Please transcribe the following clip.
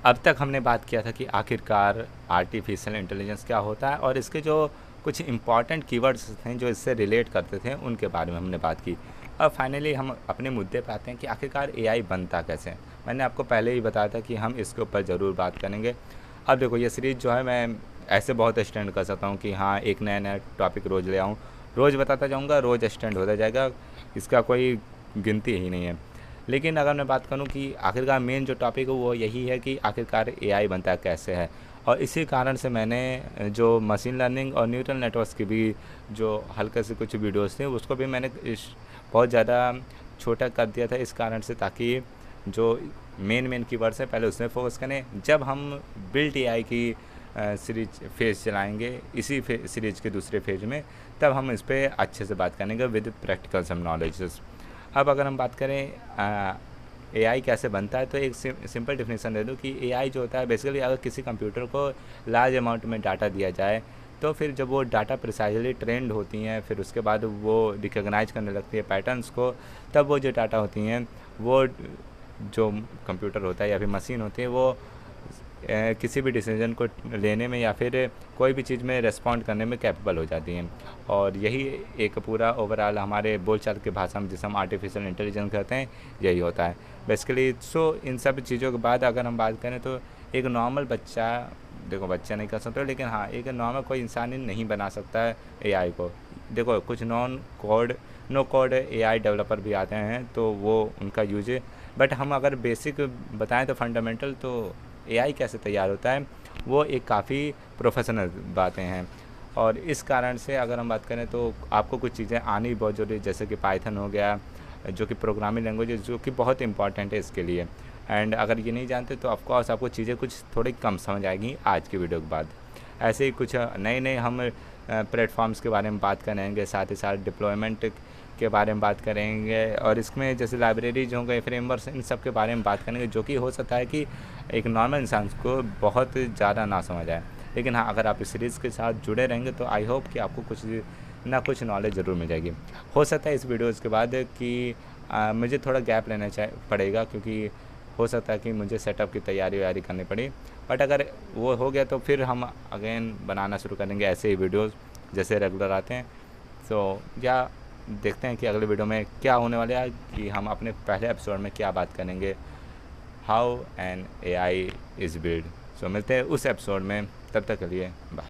अब तक हमने बात किया था कि आखिरकार आर्टिफिशियल इंटेलिजेंस क्या होता है और इसके जो कुछ इम्पॉर्टेंट कीवर्ड्स थे जो इससे रिलेट करते थे उनके बारे में हमने बात की। अब फाइनली हम अपने मुद्दे पे आते हैं कि आखिरकार एआई बनता कैसे है। मैंने आपको पहले ही बताया था कि हम इसके ऊपर ज़रूर बात करेंगे। अब देखो ये सीरीज़ जो है मैं ऐसे बहुत एक्सटेंड कर सकता हूँ कि हाँ एक नया नया टॉपिक रोज़ ले आऊँ, रोज़ बताता जाऊँगा, रोज़ एक्सटेंड होता जाएगा, इसका कोई गिनती ही नहीं है। लेकिन अगर मैं बात करूं कि आखिरकार मेन जो टॉपिक है वो यही है कि आखिरकार एआई बनता कैसे है। और इसी कारण से मैंने जो मशीन लर्निंग और न्यूरल नेटवर्क्स की भी जो हल्के से कुछ वीडियोस थे उसको भी मैंने बहुत ज़्यादा छोटा कर दिया था, इस कारण से ताकि जो मेन मेन कीवर्ड्स हैं पहले उसमें फोकस करें। जब हम बिल्ट एआई की सीरीज फेज़ चलाएंगे इसी सीरीज के दूसरे फेज में, तब हम इस पर अच्छे से बात करेंगे विद प्रैक्टिकल सम नॉलेजेस। अब अगर हम बात करें एआई कैसे बनता है तो एक सिंपल डेफिनेशन दे दूँ कि एआई जो होता है बेसिकली अगर किसी कंप्यूटर को लार्ज अमाउंट में डाटा दिया जाए तो फिर जब वो डाटा प्रिसाइजली ट्रेंड होती हैं फिर उसके बाद वो रिकॉग्नाइज करने लगती है पैटर्न्स को, तब वो जो डाटा होती हैं वो जो कंप्यूटर होता है या फिर मशीन होती है वो किसी भी डिसीजन को लेने में या फिर कोई भी चीज़ में रिस्पॉन्ड करने में कैपेबल हो जाती हैं। और यही एक पूरा ओवरऑल हमारे बोलचाल की भाषा में जिसे हम आर्टिफिशियल इंटेलिजेंस कहते हैं यही होता है बेसिकली। सो इन सब चीज़ों के बाद अगर हम बात करें तो एक नॉर्मल बच्चा, देखो बच्चा नहीं कर सकते लेकिन हाँ एक नॉर्मल कोई इंसान ही नहीं बना सकता है एआई को। देखो कुछ नो कोड एआई डेवलपर भी आते हैं तो वो उनका यूज है, बट हम अगर बेसिक बताएं तो फंडामेंटल तो एआई कैसे तैयार होता है वो एक काफ़ी प्रोफेशनल बातें हैं। और इस कारण से अगर हम बात करें तो आपको कुछ चीज़ें आनी बहुत ज़रूरी है, जैसे कि पाइथन हो गया जो कि प्रोग्रामिंग लैंग्वेज है जो कि बहुत इंपॉर्टेंट है इसके लिए। एंड अगर ये नहीं जानते तो ऑफकोर्स आपको चीज़ें कुछ थोड़ी कम समझ आएगी आज की वीडियो के बाद। ऐसे ही कुछ नए नए हम प्लेटफॉर्म्स के बारे में बात करेंगे, साथ ही साथ डिप्लॉयमेंट के बारे में बात करेंगे और इसमें जैसे लाइब्रेरीज होंगे, फ्रेमवर्क्स, इन सब के बारे में बात करेंगे जो कि हो सकता है कि एक नॉर्मल इंसान को बहुत ज़्यादा ना समझ आए। लेकिन हाँ अगर आप इस सीरीज़ के साथ जुड़े रहेंगे तो आई होप कि आपको कुछ ना कुछ नॉलेज ज़रूर मिल जाएगी। हो सकता है इस वीडियोज़ के बाद कि मुझे थोड़ा गैप लेना पड़ेगा क्योंकि हो सकता है कि मुझे सेटअप की तैयारी वैयारी करनी पड़ी, बट अगर वो हो गया तो फिर हम अगेन बनाना शुरू करेंगे ऐसे ही वीडियोज़ जैसे रेगुलर आते हैं। सो या देखते हैं कि अगले वीडियो में क्या होने वाला है कि हम अपने पहले एपिसोड में क्या बात करेंगे, how an AI is build. So मिलते हैं उस एपिसोड में, तब तक के लिए बाय।